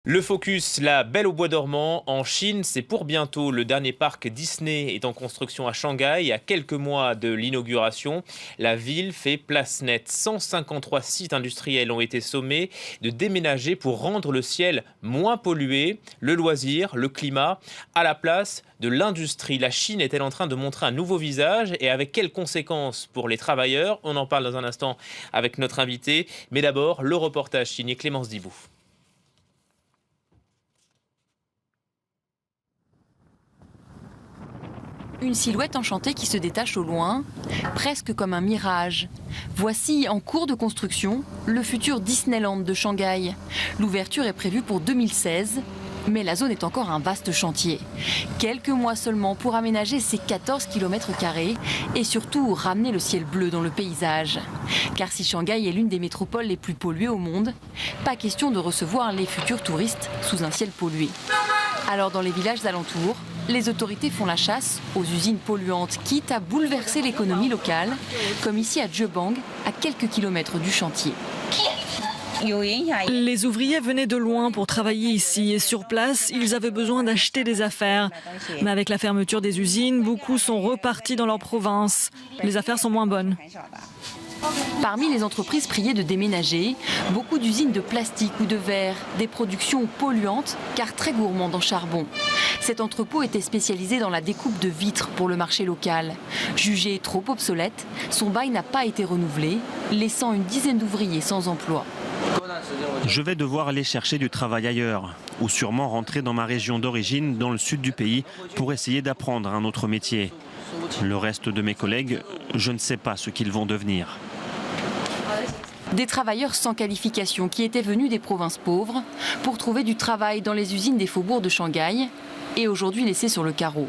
Le focus, la Belle au bois dormant en Chine, c'est pour bientôt. Le dernier parc Disney est en construction à Shanghai. À quelques mois de l'inauguration, la ville fait place nette. 153 sites industriels ont été sommés de déménager pour rendre le ciel moins pollué. Le loisir, le climat, à la place de l'industrie. La Chine est-elle en train de montrer un nouveau visage et avec quelles conséquences pour les travailleurs? On en parle dans un instant avec notre invité. Mais d'abord, le reportage signé Clémence Dibou. Une silhouette enchantée qui se détache au loin, presque comme un mirage. Voici, en cours de construction, le futur Disneyland de Shanghai. L'ouverture est prévue pour 2016, mais la zone est encore un vaste chantier. Quelques mois seulement pour aménager ces 14 km² et surtout ramener le ciel bleu dans le paysage. Car si Shanghai est l'une des métropoles les plus polluées au monde, pas question de recevoir les futurs touristes sous un ciel pollué. Alors dans les villages alentours, les autorités font la chasse aux usines polluantes, quitte à bouleverser l'économie locale, comme ici à Zhebang, à quelques kilomètres du chantier. Les ouvriers venaient de loin pour travailler ici et sur place, ils avaient besoin d'acheter des affaires. Mais avec la fermeture des usines, beaucoup sont repartis dans leur province. Les affaires sont moins bonnes. Parmi les entreprises priées de déménager, beaucoup d'usines de plastique ou de verre, des productions polluantes car très gourmandes en charbon. Cet entrepôt était spécialisé dans la découpe de vitres pour le marché local. Jugé trop obsolète, son bail n'a pas été renouvelé, laissant une dizaine d'ouvriers sans emploi. Je vais devoir aller chercher du travail ailleurs, ou sûrement rentrer dans ma région d'origine, dans le sud du pays, pour essayer d'apprendre un autre métier. Le reste de mes collègues, je ne sais pas ce qu'ils vont devenir. Des travailleurs sans qualification qui étaient venus des provinces pauvres pour trouver du travail dans les usines des faubourgs de Shanghai et aujourd'hui laissés sur le carreau.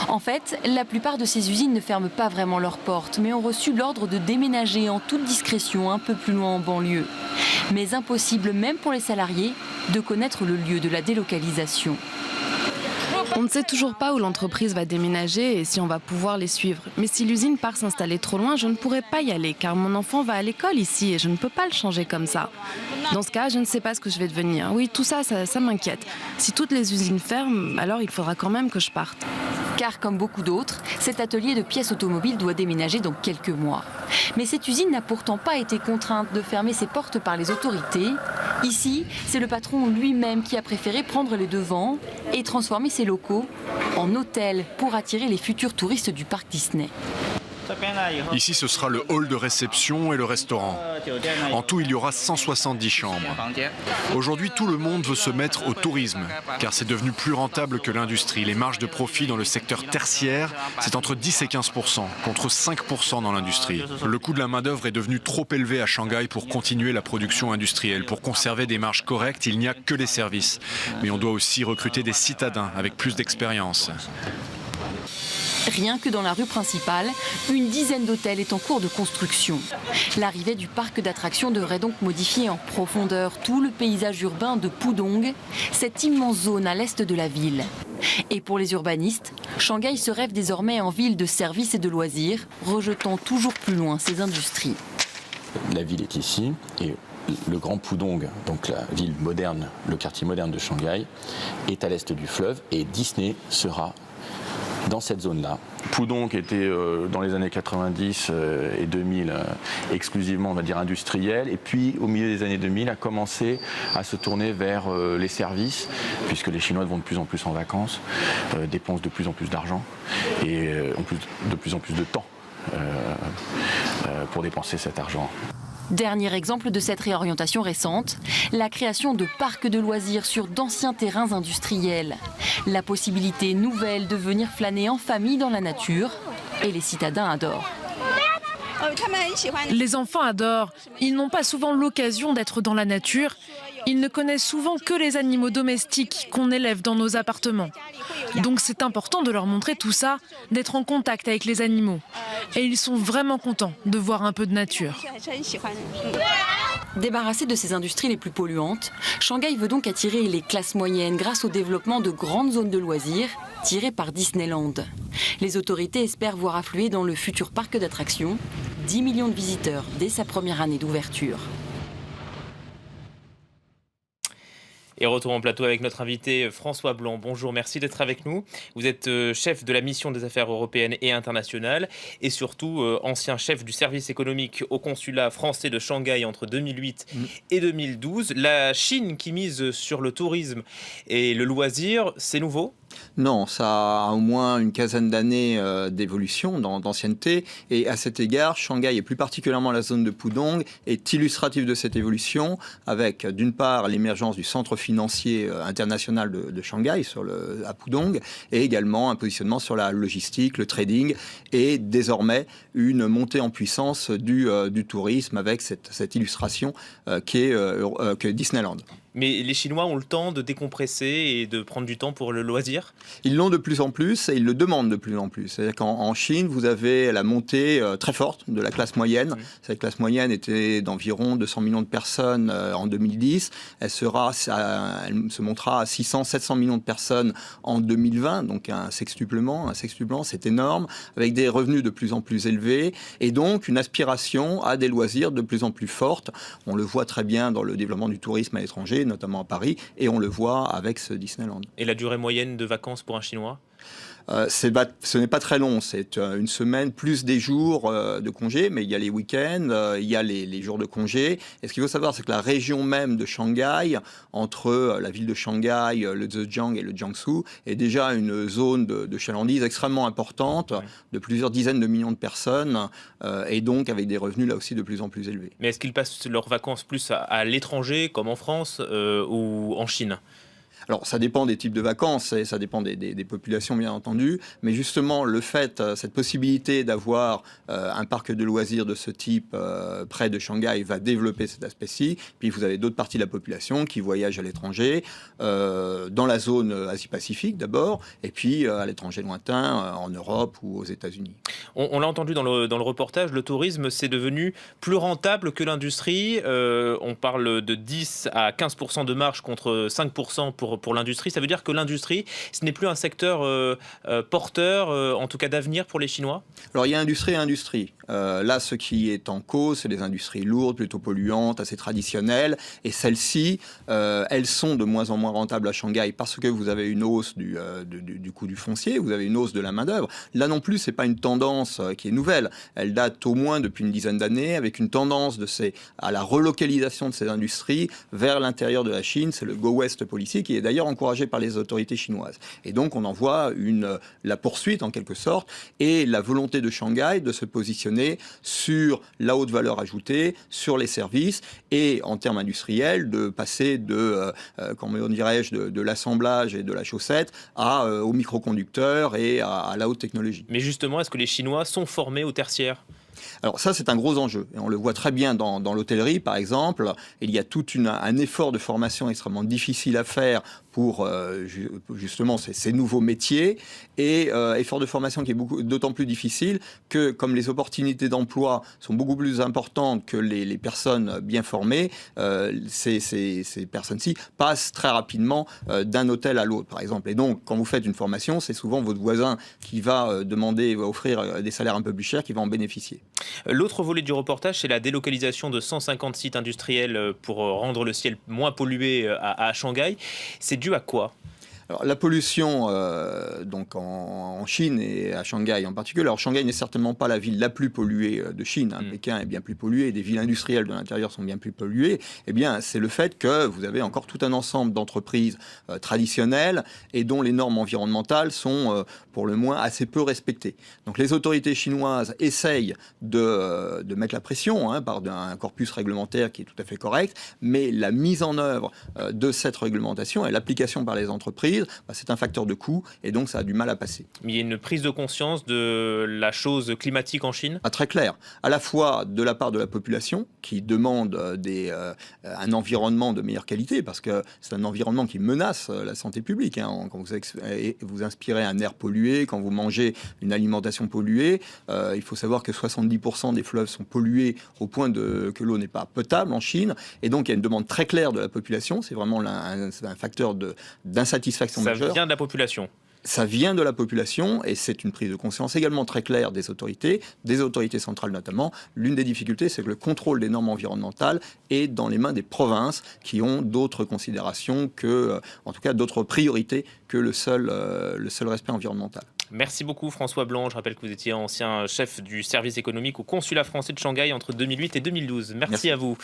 En fait, la plupart de ces usines ne ferment pas vraiment leurs portes, mais ont reçu l'ordre de déménager en toute discrétion un peu plus loin en banlieue. Mais impossible, même pour les salariés, de connaître le lieu de la délocalisation. On ne sait toujours pas où l'entreprise va déménager et si on va pouvoir les suivre. Mais si l'usine part s'installer trop loin, je ne pourrai pas y aller car mon enfant va à l'école ici et je ne peux pas le changer comme ça. Dans ce cas, je ne sais pas ce que je vais devenir. Oui, tout ça m'inquiète. Si toutes les usines ferment, alors il faudra quand même que je parte. Car comme beaucoup d'autres, cet atelier de pièces automobiles doit déménager dans quelques mois. Mais cette usine n'a pourtant pas été contrainte de fermer ses portes par les autorités. Ici, c'est le patron lui-même qui a préféré prendre les devants et transformer ses locaux en hôtels pour attirer les futurs touristes du parc Disney. Ici, ce sera le hall de réception et le restaurant. En tout, il y aura 170 chambres. Aujourd'hui, tout le monde veut se mettre au tourisme, car c'est devenu plus rentable que l'industrie. Les marges de profit dans le secteur tertiaire, c'est entre 10 et 15%, contre 5% dans l'industrie. Le coût de la main-d'œuvre est devenu trop élevé à Shanghai pour continuer la production industrielle. Pour conserver des marges correctes, il n'y a que les services. Mais on doit aussi recruter des citadins avec plus d'expérience. Rien que dans la rue principale, une dizaine d'hôtels est en cours de construction. L'arrivée du parc d'attractions devrait donc modifier en profondeur tout le paysage urbain de Pudong, cette immense zone à l'est de la ville. Et pour les urbanistes, Shanghai se rêve désormais en ville de services et de loisirs, rejetant toujours plus loin ses industries. La ville est ici et le Grand Pudong, donc la ville moderne, le quartier moderne de Shanghai, est à l'est du fleuve et Disney sera dans cette zone-là. Pudong était dans les années 90 et 2000 exclusivement, on va dire, industriel, et puis au milieu des années 2000 a commencé à se tourner vers les services, puisque les Chinois vont de plus en plus en vacances, dépensent de plus en plus d'argent et ont de plus en plus de temps pour dépenser cet argent. Dernier exemple de cette réorientation récente, la création de parcs de loisirs sur d'anciens terrains industriels. La possibilité nouvelle de venir flâner en famille dans la nature, et les citadins adorent. Les enfants adorent. Ils n'ont pas souvent l'occasion d'être dans la nature. Ils ne connaissent souvent que les animaux domestiques qu'on élève dans nos appartements. Donc c'est important de leur montrer tout ça, d'être en contact avec les animaux. Et ils sont vraiment contents de voir un peu de nature. Débarrassé de ces industries les plus polluantes, Shanghai veut donc attirer les classes moyennes grâce au développement de grandes zones de loisirs tirées par Disneyland. Les autorités espèrent voir affluer dans le futur parc d'attractions 10 millions de visiteurs dès sa première année d'ouverture. Et retour en plateau avec notre invité François Blanc. Bonjour, merci d'être avec nous. Vous êtes chef de la mission des affaires européennes et internationales et surtout ancien chef du service économique au consulat français de Shanghai entre 2008 et 2012. La Chine qui mise sur le tourisme et le loisir, c'est nouveau ? Non, ça a au moins une quinzaine d'années d'évolution, d'ancienneté. Et à cet égard, Shanghai, et plus particulièrement la zone de Pudong, est illustrative de cette évolution, avec d'une part l'émergence du centre financier international de Shanghai à Pudong, et également un positionnement sur la logistique, le trading, et désormais une montée en puissance du tourisme avec cette illustration qu'est Disneyland. Mais les Chinois ont le temps de décompresser et de prendre du temps pour le loisir ? Ils l'ont de plus en plus et ils le demandent de plus en plus. C'est-à-dire qu'en Chine, vous avez la montée très forte de la classe moyenne. Cette classe moyenne était d'environ 200 millions de personnes en 2010. Elle se montera à 600-700 millions de personnes en 2020. Donc un sextuplement, c'est énorme, avec des revenus de plus en plus élevés et donc une aspiration à des loisirs de plus en plus forte. On le voit très bien dans le développement du tourisme à l'étranger, notamment à Paris, et on le voit avec ce Disneyland. Et la durée moyenne de vacances pour un Chinois ? Ce n'est pas très long, c'est une semaine plus des jours de congé, mais il y a les week-ends, il y a les jours de congé. Et ce qu'il faut savoir, c'est que la région même de Shanghai, entre la ville de Shanghai, le Zhejiang et le Jiangsu, est déjà une zone de chalandise extrêmement importante, de plusieurs dizaines de millions de personnes, et donc avec des revenus là aussi de plus en plus élevés. Mais est-ce qu'ils passent leurs vacances plus à l'étranger, comme en France, ou en Chine ? Alors, ça dépend des types de vacances et ça dépend des populations, bien entendu. Mais justement, le fait, cette possibilité d'avoir un parc de loisirs de ce type près de Shanghai va développer cet aspect-ci. Puis, vous avez d'autres parties de la population qui voyagent à l'étranger, dans la zone Asie-Pacifique d'abord, et puis à l'étranger lointain, en Europe ou aux États-Unis. On l'a entendu dans le reportage, le tourisme, c'est devenu plus rentable que l'industrie. On parle de 10 à 15% de marge contre 5% pour l'industrie. Ça veut dire que l'industrie, ce n'est plus un secteur porteur, en tout cas d'avenir pour les Chinois ? Alors il y a industrie et industrie. Là, ce qui est en cause, c'est les industries lourdes, plutôt polluantes, assez traditionnelles. Et celles-ci, elles sont de moins en moins rentables à Shanghai parce que vous avez une hausse du coût du foncier, vous avez une hausse de la main-d'œuvre. Là non plus, c'est pas une tendance qui est nouvelle. Elle date au moins depuis une dizaine d'années, avec une tendance à la relocalisation de ces industries vers l'intérieur de la Chine. C'est le Go West Policy qui est d'ailleurs encouragé par les autorités chinoises. Et donc, on en voit la poursuite en quelque sorte et la volonté de Shanghai de se positionner sur la haute valeur ajoutée, sur les services et en termes industriels de passer de l'assemblage et de la chaussette aux microconducteurs et à la haute technologie. Mais justement, est-ce que les Chinois sont formés au tertiaire ? Alors ça, c'est un gros enjeu. Et on le voit très bien dans l'hôtellerie, par exemple. Il y a tout un effort de formation extrêmement difficile à faire pour justement ces nouveaux métiers. Et effort de formation qui est d'autant plus difficile que, comme les opportunités d'emploi sont beaucoup plus importantes que les personnes bien formées, ces personnes-ci passent très rapidement d'un hôtel à l'autre, par exemple. Et donc, quand vous faites une formation, c'est souvent votre voisin qui va offrir des salaires un peu plus chers, qui va en bénéficier. L'autre volet du reportage, c'est la délocalisation de 150 sites industriels pour rendre le ciel moins pollué à Shanghai. C'est dû à quoi ? Alors, la pollution donc en Chine et à Shanghai en particulier. Alors Shanghai n'est certainement pas la ville la plus polluée de Chine. Pékin est bien plus pollué, des villes industrielles de l'intérieur sont bien plus polluées. Eh bien, c'est le fait que vous avez encore tout un ensemble d'entreprises traditionnelles et dont les normes environnementales sont pour le moins assez peu respectées. Donc les autorités chinoises essayent de mettre la pression par un corpus réglementaire qui est tout à fait correct, mais la mise en œuvre de cette réglementation et l'application par les entreprises, c'est un facteur de coût et donc ça a du mal à passer. Mais il y a une prise de conscience de la chose climatique en Chine ? Très clair, à la fois de la part de la population qui demande un environnement de meilleure qualité parce que c'est un environnement qui menace la santé publique. Quand vous inspirez un air pollué, quand vous mangez une alimentation polluée, il faut savoir que 70% des fleuves sont pollués au point que l'eau n'est pas potable en Chine et donc il y a une demande très claire de la population, c'est vraiment un facteur d'insatisfaction. Ça vient de la population. ça vient de la population et c'est une prise de conscience également très claire des autorités centrales notamment. L'une des difficultés, c'est que le contrôle des normes environnementales est dans les mains des provinces qui ont d'autres considérations en tout cas d'autres priorités que le seul respect environnemental. Merci beaucoup François Blanc. Je rappelle que vous étiez ancien chef du service économique au consulat français de Shanghai entre 2008 et 2012. Merci à vous.